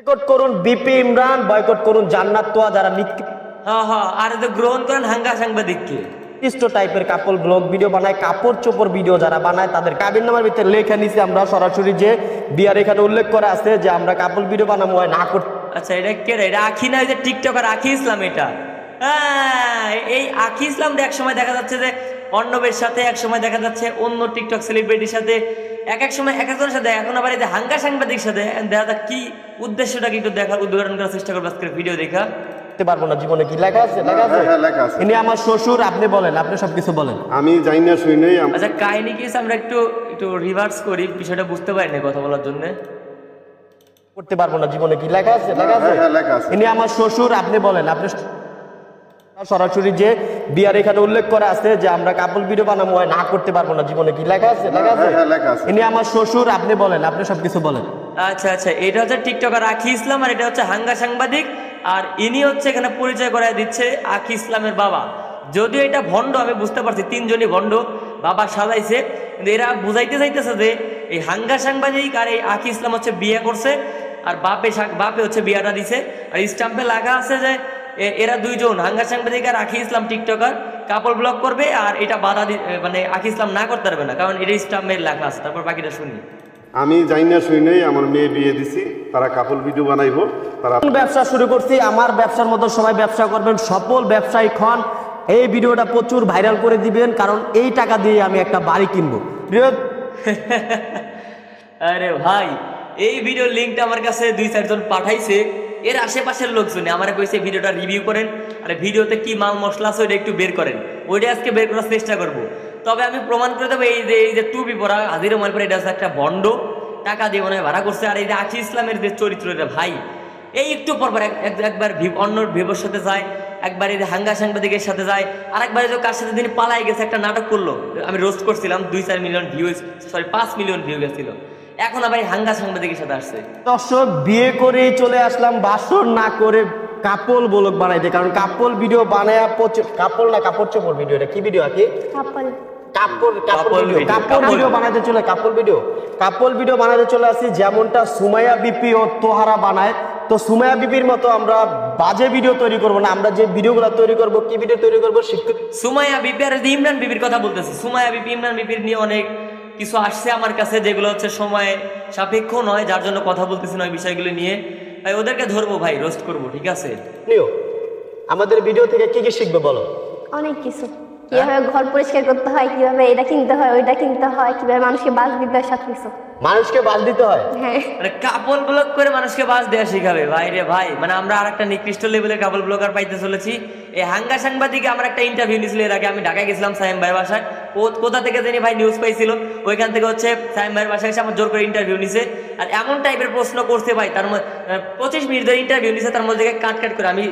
Boycott করুন BP Imran, boycott করুন জান্নাত তোয়া, যারা হ্যাঁ হ্যাঁ, আর তো গ্রহণ করেন হাঙ্গা সাংবাদিককে। নিকৃষ্ট টাইপের কাপল ব্লগ ভিডিও বানায়, কাপড় চোপড় ভিডিও যারা বানায়, তাদের কাবিন নামার ভিতরে লেখা নিছি আমরা সরাসরি যে বিয়ার এখানে উল্লেখ করা আছে যে আমরা কাপল ভিডিও বানাবো হয় না করতে। আচ্ছা, এটা কে রে? এটা আখি না, যে টিকটকার আখি ইসলাম এটা। হ্যাঁ, এই আখি ইসলামটা এক সময় দেখা যাচ্ছে যে অর্ণবের সাথে, এক সময় দেখা যাচ্ছে অন্য টিকটক সেলিব্রিটির সাথে, এক এক সময় এক একজনের সাথে, এখন আবার এই যে হাঙ্গা সাংবাদিক সাথে। দেখা যাক কি উদ্দেশ্যটা কি একটু দেখার, উদ্ঘাটন করার চেষ্টা করবো আজকের ভিডিও দেখা। পারবো না জীবনে কি লেখা আছে? লেখা আছে, লেখা আছে। ইনি আমার শ্বশুর। আপনি বলেন, আপনি সবকিছু বলেন। আমি জানি না, শুই নাই। আচ্ছা, কাহিনী কি আমরা একটু একটু রিভার্স করি, বিষয়টা বুঝতে পারি না কথা বলার জন্য। করতে পারবো না জীবনে কি লেখা আছে? লেখা আছে, লেখা আছে। ইনি আমার শ্বশুর। আপনি বলেন, আপনি সরাসরি যে বিয়ার এখানে উল্লেখ করা আছে যে আমরা কাপল ভিডিও বানাবো হয় না করতে পারবো না জীবনে কি লেখা আছে? লেখা আছে, লেখা আছে। ইনি আমার শ্বশুর। আপনি বলেন, আপনি সবকিছু বলেন। আচ্ছা আচ্ছা, এটা হচ্ছে টিকটকার আখি ইসলাম, আর এটা হচ্ছে হাঙ্গা সাংবাদিক। আর ইনি হচ্ছে এখানে পরিচয় করায় দিচ্ছে আখি ইসলামের বাবা। যদিও এটা ভণ্ড, আমি বুঝতে পারছি তিনজনই ভণ্ড, বাবা সাজাইছে, কিন্তু এরা বুঝাইতে চাইতেছে যে এই হাঙ্গা সাংবাদিক আর এই আখি ইসলাম হচ্ছে বিয়ে করছে, আর বাপে হচ্ছে বিয়াটা দিছে। আর স্টাম্পে লাগা আছে যে এরা দুইজন, হাঙ্গা সাংবাদিক আর আখি ইসলাম টিকটকার, কাপড় ব্লগ করবে, আর এটা মানে আখি ইসলাম না করতে পারবে না, কারণ এটা স্টাম্পে লেখা আছে। তারপর বাকিটা শুনি। আমি জানি না, শুই নাই। আমার মেয়ে বিয়ে দিছি, তারা কাপল ভিডিও বানাইবো। তারা ব্যবসা শুরু করছি, আমার ব্যবসার মতো সবাই ব্যবসা করবেন, সফল ব্যবসায়ী হন। এই ভিডিওটা প্রচুর ভাইরাল করে দিবেন, কারণ এই টাকা দিয়ে আমি একটা বাড়ি কিনবো। আরে ভাই, এই ভিডিওর লিঙ্কটা আমার কাছে 2-4 জন পাঠাইছে। এর আশেপাশের লোকজনে আমার কইছে ভিডিওটা রিভিউ করেন, আর ভিডিওতে কি মাল মশলা আছে ওইটা একটু বের করেন। ওইটা আজকে বের করার চেষ্টা করব। তবে আমি প্রমাণ করে দেবো এই যে টুপি পরা হাজির মাল পরে, এটা হচ্ছে একটা ভণ্ড, টাকা দিয়ে মনে হয় ভাড়া করছে। আর এই যে আখি ইসলামের যে চরিত্র, এটা ভাই এই একটু পরপর একবার অন্য ভিভোর সাথে যায়, একবার এই যে হাঙ্গা সাংবাদিকের সাথে যায়, আর একবার যে কার সাথে তিনি পালাই গেছে, একটা নাটক করলো, আমি রোস্ট করছিলাম, 2-4 million view, sorry 5 million view গেছিল। এখন আবার এই হাঙ্গা সাংবাদিকের সাথে আসছে। দর্শক, বিয়ে করে চলে আসলাম বাসর না করে কাপল ব্লগ বানাইতে, কারণ কাপল ভিডিও বানায় কাপল না কাপড় চোপড় ভিডিও। এটা কি ভিডিও আছে? কাপল ভিডিও বানাইতে চলে কাপল ভিডিও বানাইতে চলে আসি, যেমনটা সুমাইয়া বিপি ও তোহারা বানায়। তো সুমাইয়া বিপির মতো আমরা বাজে ভিডিও তৈরি করব না। আমরা যে ভিডিওগুলো তৈরি করব, কি ভিডিও তৈরি করব? সুমাইয়া বিপি আর ইমরান বিপির কথা বলতেছি। সুমাইয়া বিপি ইমরান বিপির নিয়ে অনেক কিছু আসছে আমার কাছে, যেগুলো হচ্ছে সময় সাপেক্ষ নয়, যার জন্য কথা বলতেছি না ওই বিষয়গুলো নিয়ে। ভাই ওদেরকে ধরবো, ভাই রোস্ট করবো, ঠিক আছে? আমাদের ভিডিও থেকে কি কি শিখবে বলো? অনেক কিছু, কিভাবে ঘর পরিষ্কার করতে হয়, কিভাবে এটা কিনতে হয়, ওইটা কিনতে হয়, কিভাবে মানুষকে বাস দিতে হয়, সব কিছু। মানুষকে বাস দিতে হয়? হ্যাঁ, মানে কাপল ব্লগ করে মানুষকে বাস দেওয়া শিখাবে? ভাই রে ভাই, মানে আমরা আর একটা নিকৃষ্ট লেভেলের কাপল ব্লগার পাইতে চলেছি। এই হাঙ্গা সাংবাদিকে আমার একটা ইন্টারভিউ নিয়েছিল এর আগে। আমি ঢাকায় গেছিলাম সাইম ভাইয়ের বাসায়, কোথা থেকে জানি ভাই নিউজ পাইছিল, ওইখান থেকে হচ্ছে সাইম ভাইয়ের বাসায় এসে আমার জোর করে ইন্টারভিউ নিছে। আর এমন টাইপের প্রশ্ন করছে ভাই, তার মধ্যে 25 মিনিট ধরে ইন্টারভিউ নিছে, তার মধ্যে কাট করে আমি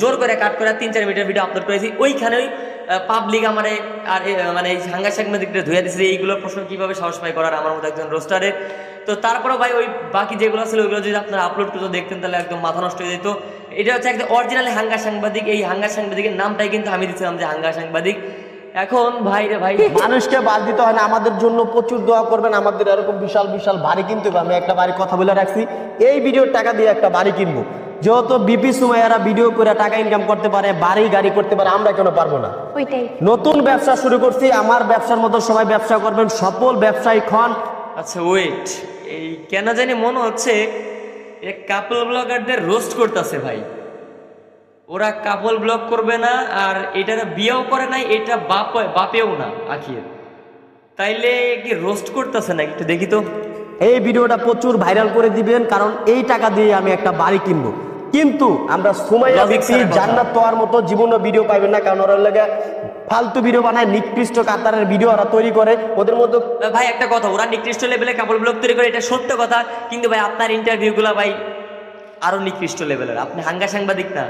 জোর করে কাট করে 3-4 মিনিটের ভিডিও আপলোড করেছি। ওইখানেই পাবলিক আমার আর মানে এই হাঙ্গা সাংবাদিকটা ধুয়ে দিচ্ছে এইগুলো প্রশ্ন কিভাবে সাহস পাই করার আমার মতো একজন রোস্টারের। তো তারপরে ভাই ওই বাকি যেগুলো ছিল ওইগুলো যদি আপনারা আপলোড করতে দেখতেন তাহলে একদম মাথা নষ্ট হয়ে যেত। এটা হচ্ছে একদম অরিজিনালি হাঙ্গা সাংবাদিক। এই হাঙ্গা সাংবাদিকের নামটাই কিন্তু আমি দিচ্ছিলাম যে হাঙ্গা সাংবাদিক। এখন ভাই রে ভাই, মানুষকে বাদ দিতে হয় না। আমাদের জন্য প্রচুর দোয়া করবেন, আমাদের এরকম বিশাল বিশাল বাড়ি কিনতে হবে। আমি একটা বাড়ির কথা বলে রাখছি, এই ভিডিওর টাকা দিয়ে একটা বাড়ি কিনবো। যেহেতু বিপি সুমাইয়ারা ভিডিও করে টাকা ইনকাম করতে পারে, বাড়ি গাড়ি করতে পারে, আমরা কেন পারবো না? ওইটাই। নতুন ব্যবসা শুরু করছি, আমার ব্যবসার মতো সবাই ব্যবসা করবেন, সফল ব্যবসায়ী হন। আচ্ছা ওয়েট, এই কেন জানি মনে হচ্ছে কাপল ব্লগারদের রোস্ট করতেছে ভাই। ওরা কাপল ব্লগ করবে না, আর এটারা বিয়েও করে নাই, এটা বাপেও না আখির, তাইলে কি রোস্ট করতেছে নাকি? একটু দেখি তো। এই ভিডিওটা প্রচুর ভাইরাল করে দিবেন, কারণ এই টাকা দিয়ে আমি একটা বাড়ি কিনবো। কিন্তু আমরা সুমাইয়া বিপি জান্নাত তোয়ার মতো জীবনে ভিডিও পাইবেন না, কারণ ওরা লাগে ফালতু ভিডিও বানায়, নিকৃষ্ট কাতারের ভিডিও ওরা তৈরি করে। ওদের মধ্যে ভাই একটা কথা, ওরা নিকৃষ্ট লেভেলে কাপড় ব্লগ তৈরি করে, এটা সত্য কথা। কিন্তু ভাই আপনার ইন্টারভিউ গুলা ভাই আরো নিকৃষ্ট লেভেলের। আপনি হাঙ্গা সাংবাদিক না।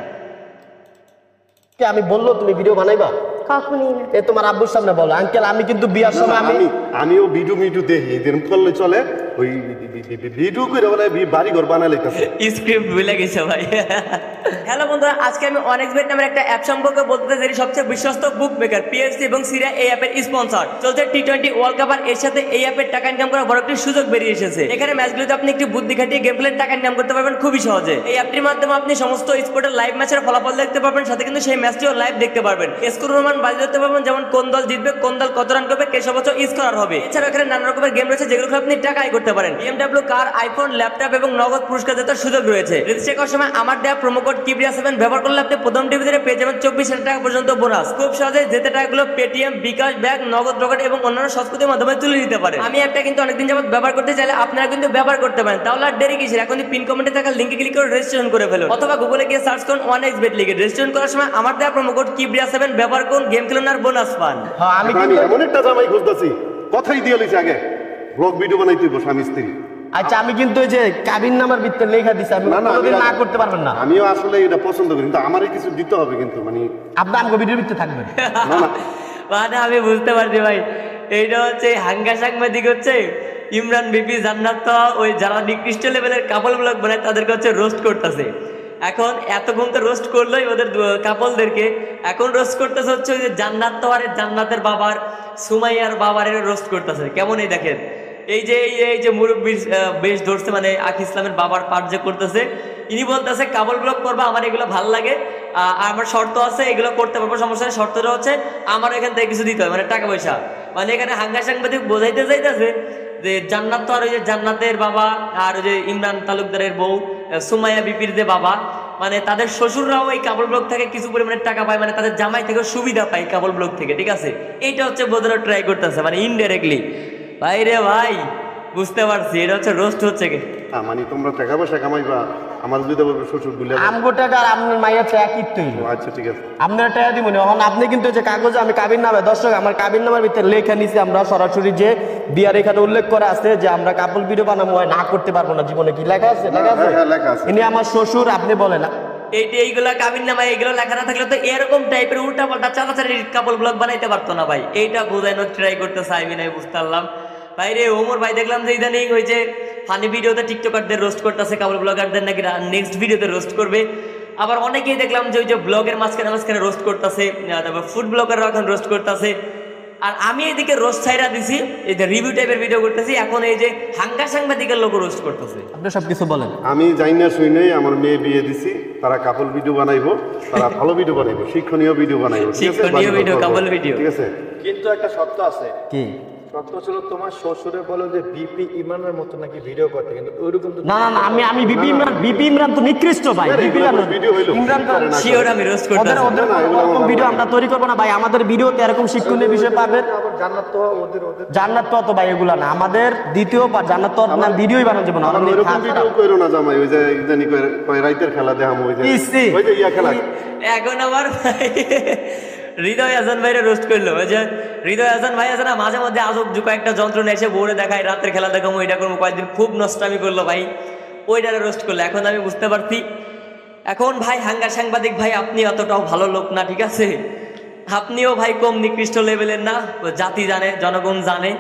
আমি বললো তুমি ভিডিও বানাইবা? কখনই না। এ তোমার আব্বুর সামনে বলো, আঙ্কেল আমি কিন্তু বিয়ার সময় আমিও ভিডিও দেখি, এরকম করলে চলে। ওই ভিডিও করে বাড়ি ঘর বানালে স্ক্রিপ্ট ভুলে গেছে ভাই। হ্যালো বন্ধুরা, আজকে আমি অনেক্সবেট নামের একটা অ্যাপ সম্পর্কে বলতে চাই, সবচেয়ে বিশ্বস্ত বুক মেকার পিএফসি এবং সিরিয়া এই অ্যাপের স্পন্সর। চলছে টি20 ওয়ার্ল্ড কাপ, আর এর সাথে এই অ্যাপের টাকা ইনকাম করার বড় একটি সুযোগ বেরিয়ে এসেছে। এখানে ম্যাচগুলোতে আপনি একটি বুদ্ধি খাটিয়ে গেম প্লে টাকা ইনকাম করতে পারবেন খুবই সহজে। এই অ্যাপটির মাধ্যমে আপনি সমস্ত স্পোর্টের লাইভ ম্যাচের ফলাফল দেখতে পারবেন, সাথে কিন্তু সেই ম্যাচটিও লাইভ দেখতে পারবেন। স্কোর অনুমান বাজি ধরতে পারবেন, যেমন কোন দল জিতবে, কোন দল কত রান করবে, কে সর্বোচ্চ স্কোরার হবে। এছাড়াও এখানে নানা রকমের গেম রয়েছে যেগুলো আপনি টাকা আয় করতে পারেন। BMW কার, আইফোন, ল্যাপটপ এবং নগদ পুরস্কার জেতার সুযোগ রয়েছে। রেজিস্ট্রেশন করার সময় আমার দেওয়া প্রোমো কোড কিবরিয়া7 ব্যবহার করলে আপনি প্রথম ডিভিজনে পেয়ে যাবেন 24,000 টাকা পর্যন্ত বোনাস। খুব সহজে জেতে টাকাগুলো পেটিএম, বিকাশ, ব্যাংক, নগদ রকেট এবং অন্যান্য সংস্কৃতির মাধ্যমে তুলে দিতে পারেন। আমি একটা কিন্তু অনেকদিন যাবত ব্যবহার করতে চাইলে আপনারা কিন্তু ব্যবহার করতে পারেন। তাহলে আর দেরি কিসের, এখন পিন কমেন্টে থাকা লিঙ্কে ক্লিক করে রেজিস্ট্রেশন করে ফেলুন, অথবা গুগলে গিয়ে সার্চ করুন OneXBet লিখে। রেজিস্ট্রেশন করার সময় আমার দেওয়া প্রোমো কোড কিবরিয়া7 ব্যবহার করুন, গেম খেলুন আর বোনাস পান। হ্যাঁ, আমি আমি এমন একটা জামাই খুঁজতেছি, কথাই দিয়ে লইছি আগে ব্লগ ভিডিও বানাইতে হইব স্বামী স্ত্রী। আচ্ছা, আমি কিন্তু ওই যে কাবিন নামার ভিতরে লেখা দিছি, আমি কোনোদিন না করতে পারবেন না। আমিও আসলে এটা পছন্দ করি, কিন্তু আমারই কিছু দিতে হবে, কিন্তু মানে আপনি আমগো ভিডিওর ভিতরে থাকবেন। না না মানে আমি বুঝতে পারছি ভাই, এইটা হচ্ছে হাঙ্গা সাংবাদিক হচ্ছে ইমরান বিপি জান্নাত তো ওই যারা নিকৃষ্ট লেভেলের কাপল ব্লগ বানায় তাদেরকে হচ্ছে রোস্ট করতেছে। এখন এতক্ষণ তো রোস্ট করলোই ওদের কাপলদেরকে, এখন রোস্ট করতেছে হচ্ছে ওই যে জান্নাত তো আর জান্নাতের বাবার, সুমাইয়ার বাবার রোস্ট করতেছে। কেমন এই দেখেন, এই যে মুরব্বীর বেশ ধরছে, মানে আখ ইসলামের বাবার পাঠ যে করতেছে, ইনি বলতেছে কাপল ব্লগ করবা, আমার এগুলো ভাল লাগে, আমার শর্ত আছে, এগুলো করতে পারবো, সমস্যা নেই। শর্তটা হচ্ছে আমার এখান থেকে কিছু দিতে হয়, মানে টাকা পয়সা। মানে এখানে হাঙ্গা সাংবাদিক বোঝাইতে চাইতেছে যে জান্নাত তো আর ওই যে জান্নাতের বাবা আর ওই যে ইমরান তালুকদারের বউ সুমাইয়া বিপির যে বাবা, মানে তাদের শ্বশুররাও এই কাপল ব্লগ থেকে কিছু পরিমাণে টাকা পায়, মানে তাদের জামাই থেকে সুবিধা পায় কাপল ব্লগ থেকে, ঠিক আছে? এইটা হচ্ছে বোঝানোর ট্রাই করতেছে, মানে ইনডাইরেক্টলি। ভাই রে ভাই, বুঝতে পারছি এটা হচ্ছে রোস্ট হচ্ছে কি। মানে তোমরা টাকা পয়সা কামাইবা, আমার যদি বলবে শ্বশুর গুলে আমগো টাকা আর আপনার মাইয়া টাকা কিনতে হইল। আচ্ছা ঠিক আছে, আপনার টাকা দিব না। এখন আপনি কিন্তু যে কাগজে আমি কাবিন নামে, দর্শক আমার কাবিন নামের ভিতরে লেখা নিছি, আমরা সরাসরি যে বিয়ার এখানে উল্লেখ করা আছে যে আমরা কাপল ভিডিও বানাবো, না করতে পারবো না জীবনে। কি লেখা আছে? লেখা আছে, হ্যাঁ, লেখা আছে। ইনি আমার শ্বশুর। আপনি বলেন এইগুলা কাবিন নামা এগুলো লেখা না থাকলে তো এরকম টাইপের উল্টা পাল্টা চালাচালি কাপল ব্লগ বানাইতে পারতো না ভাই। এইটা বোঝানোর ট্রাই করতে চাইবি না, বুঝতে পারলাম। ভাই রে ওমর ভাই, দেখলাম যে ইদানিং ওই যে ফানি ভিডিওতে টিকটকারদের রোস্ট করতেছে, কাপল ব্লগারদের নাকি নেক্সট ভিডিওতে রোস্ট করবে। আবার অনেকেই দেখলাম যে ওই যে ব্লগের মাঝখানে রোস্ট করতেছে, তারপর ফুড ব্লগাররা এখন রোস্ট করতেছে। আর আমি এদিকে রোস্ট ছাইরা দিছি, এই যে রিভিউ টাইপের ভিডিও করতেছি, এখন এই যে হাঙ্গা সাংবাদিকের লোক রোস্ট করতেছে। আপনি সবকিছু বলেন। আমি যাই না শুই নাই, আমার মেয়ে বিয়ে দিছি, তারা কাপল ভিডিও বানাইবো, তারা ভালো ভিডিও বানাইবো, শিক্ষণীয় ভিডিও বানাইবো, ঠিক আছে? শিক্ষণীয় ভিডিও, কাপল ভিডিও, ঠিক আছে। কিন্তু একটা শর্ত আছে। কি শর্ত ছিল তোমার শ্বশুরে বলো যে বিপি ইমরানের মতো নাকি ভিডিও করতে, কিন্তু ওইরকম তো না না না, আমি বিপি ইমরান তো নিকৃষ্ট ভাই। বিপি ইমরান তো শিওর আমি রোস্ট ওদের করতেছি। ওদের ওরকম ভিডিও আমরা তৈরি করবো না ভাই। আমাদের ভিডিওতে এরকম শিক্ষণীয় বিষয় পাবেন। আবার জান্নাত তো ওদের জান্নাত তো অত ভাই এগুলা না, আমাদের দ্বিতীয় পার্ট জান্নাত তো না, ভিডিওই বানানো যাবে না। আমার ওইরকম ভিডিও কইরো না জামাই, ওই যে জানি কয় রাইতের খেলা দেখাম, ওই যে ইসি। ওই যে ইয়া খেলা। এখন আবার হৃদয় হাসান ভাইরে রোস্ট করলো। ওই যে হৃদয় হাসান ভাই আছে না, মাঝে মধ্যে আজব জুকা একটা যন্ত্রণা এসে বোর্ডে দেখায়, রাতের খেলা দেখাবো, ওইটা করবো, কয়েকদিন খুব নষ্টামি করলো ভাই, ওইটারে রোস্ট করলো। এখন আমি বুঝতে পারছি, এখন ভাই হাঙ্গা সাংবাদিক ভাই আপনি অতটাও ভালো লোক না, ঠিক আছে? আপনিও ভাই কম নিকৃষ্ট লেভেলের না, জাতি জানে, জনগণ জানে।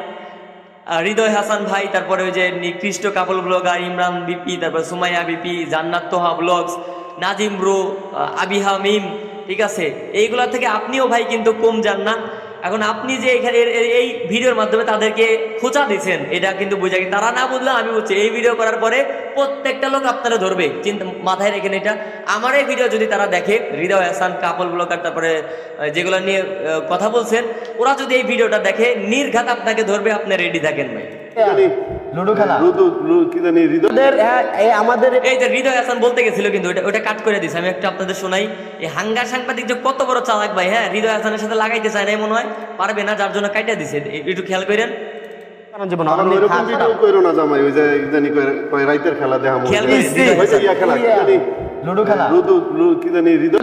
হৃদয় হাসান ভাই, তারপরে ওই যে নিকৃষ্ট কাপল ব্লগার ইমরান বিপি, তারপর সুমাইয়া বিপি, জান্নাত তোহা ব্লগস, নাজিম ব্রো, আবিহা মিম, ঠিক আছে? এইগুলা থেকে আপনিও ভাই কিন্তু কম যান না। এখন আপনি যে এখানে এই ভিডিওর মাধ্যমে তাদেরকে খোঁচা দিচ্ছেন, এটা কিন্তু বুঝা কি তারা না বুঝলে আমি বুঝছি। এই ভিডিও করার পরে প্রত্যেকটা লোক আপনারা ধরবে, চিন্তা মাথায় রেখেন এটা। আমার এই ভিডিও যদি তারা দেখে, হৃদয় হাসান, কাপল ব্লগার, তারপরে যেগুলো নিয়ে কথা বলছেন, ওরা যদি এই ভিডিওটা দেখে, নির্ঘাত আপনাকে ধরবে। আপনি রেডি থাকেন ভাই। লুডো খেলা কি জানি হৃদয় আমাদের এই যে হৃদয় হাসান বলতে গেছিল, কিন্তু ওটা কাট করে দিছে। আমি একটা আপনাদের শোনাই, এই হাঙ্গা সাংবাদিক যে কত বড় চালাক ভাই। হ্যাঁ, হৃদয় হাসানের সাথে লাগাইতে চায় না মনে হয়, পারবে না, যার জন্য কাইটা দিছে। একটু খেয়াল করেন। জীবন আমার ওইরকম ভিডিও কইরো না জামাই, ওই যে জানি কয় রাইতের খেলা দেখাম, খেয়াল ওই যে ইয়া খেলা কি জানি লুডো খেলা কি জানি হৃদয়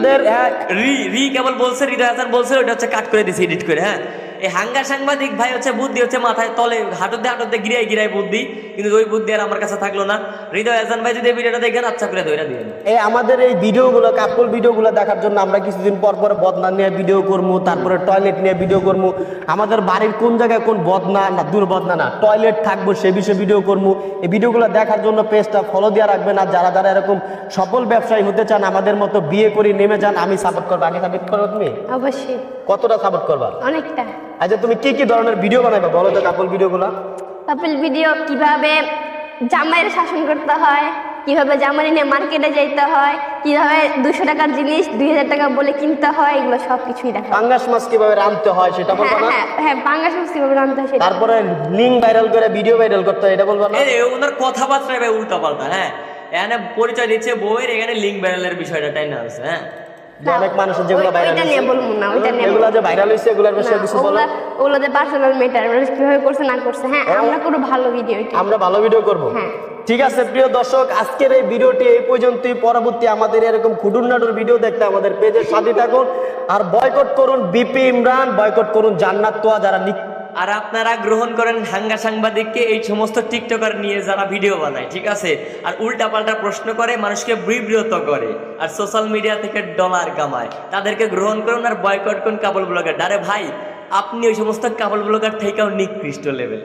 রি কেবল বলছে, হৃদয় হাসান বলছে, ওটা হচ্ছে কাট করে দিছে, এডিট করে। হ্যাঁ, এই হাঙ্গা সাংবাদিক ভাই হচ্ছে বুদ্ধি হচ্ছে মাথায় তলে, হাঁটুতে গিরাই বুদ্ধি, কিন্তু ওই বুদ্ধি আর আমার কাছে থাকলো না। হৃদয় হাসান ভাই যদি এই ভিডিওটা দেখেন আচ্ছা করে ধরে দিবেন। এই আমাদের এই ভিডিওগুলো কাপল ভিডিওগুলো দেখার জন্য আমরা কিছুদিন পর পর বদনা নিয়ে ভিডিও করবো, তারপরে টয়লেট নিয়ে ভিডিও করবো, আমাদের বাড়ির কোন জায়গায় কোন বদনা না দুর্বদনা না টয়লেট থাকবো সে বিষয়ে ভিডিও করবো। এই ভিডিওগুলো দেখার জন্য পেজটা ফলো দিয়ে রাখবেন। আর যারা যারা এরকম সফল ব্যবসায়ী হতে চান আমাদের মতো বিয়ে করে নেমে যান, আমি সাপোর্ট করবো। আগে সাপোর্ট করবো তুমি অবশ্যই কতটা সাপোর্ট করবা? অনেকটা। আচ্ছা তুমি কি কি ধরনের ভিডিও বানাইবা বলো তো কাপল ভিডিওগুলো? কাপল ভিডিও, কিভাবে জামাইয়ের শাসন করতে হয়, কিভাবে জামাই নিয়ে মার্কেটে যেতে হয়, কিভাবে 200 টাকার জিনিস 2000 টাকা বলে কিনতে হয়, এগুলো সবকিছুই দেখা। পাঙ্গাস মাছ কিভাবে রাঁধতে হয় সেটা বলবা না? হ্যাঁ পাঙ্গাস মাছ কিভাবে রান্না হয় সেটা। তারপরে লিঙ্ক ভাইরাল করে ভিডিও ভাইরাল করতে হয় এটা বলবা না? এই ওনার কথাবার্তায় ভাই উল্টা পাল্টা। হ্যাঁ এখানে পরিচয় দিচ্ছে বউয়ের, এখানে লিঙ্ক ভাইরালের বিষয়টা টাইনা আছে। হ্যাঁ যে অনেক মানুষের যেগুলো ভাইরাল ওইটা নিয়ে বলবো না, ওইটা নিয়ে এগুলো যে ভাইরাল হইছে এগুলোর বিষয়ে কিছু বলো। ওগুলোতে পার্সোনাল ম্যাটার, কিভাবে করছে না করছে। হ্যাঁ আমরা কোনো ভালো ভিডিও, আমরা ভালো ভিডিও করব। হ্যাঁ। ঠিক আছে প্রিয় দর্শক, আজকের এই ভিডিওটি এই পর্যন্তই। পরবর্তী আমাদের এরকম খুডুরনাডুর ভিডিও দেখতে আমাদের পেজের সাথে থাকুন। আর বয়কট করুন বিপি ইমরান, বয়কট করুন জান্নাত তোয়া, যারা আর আপনারা গ্রহণ করেন হাঙ্গা সাংবাদিককে, এই সমস্ত টিকটকার নিয়ে যারা ভিডিও বানায়, ঠিক আছে, আর উল্টা পাল্টা প্রশ্ন করে, মানুষকে বিব্রত করে, আর সোশ্যাল মিডিয়া থেকে ডলার কামায়, তাদেরকে গ্রহণ করুন আর বয়কট করুন কাপল ব্লগার। আরে ভাই আপনি ওই সমস্ত কাপল ব্লগার থেকেও নিকৃষ্ট লেভেল।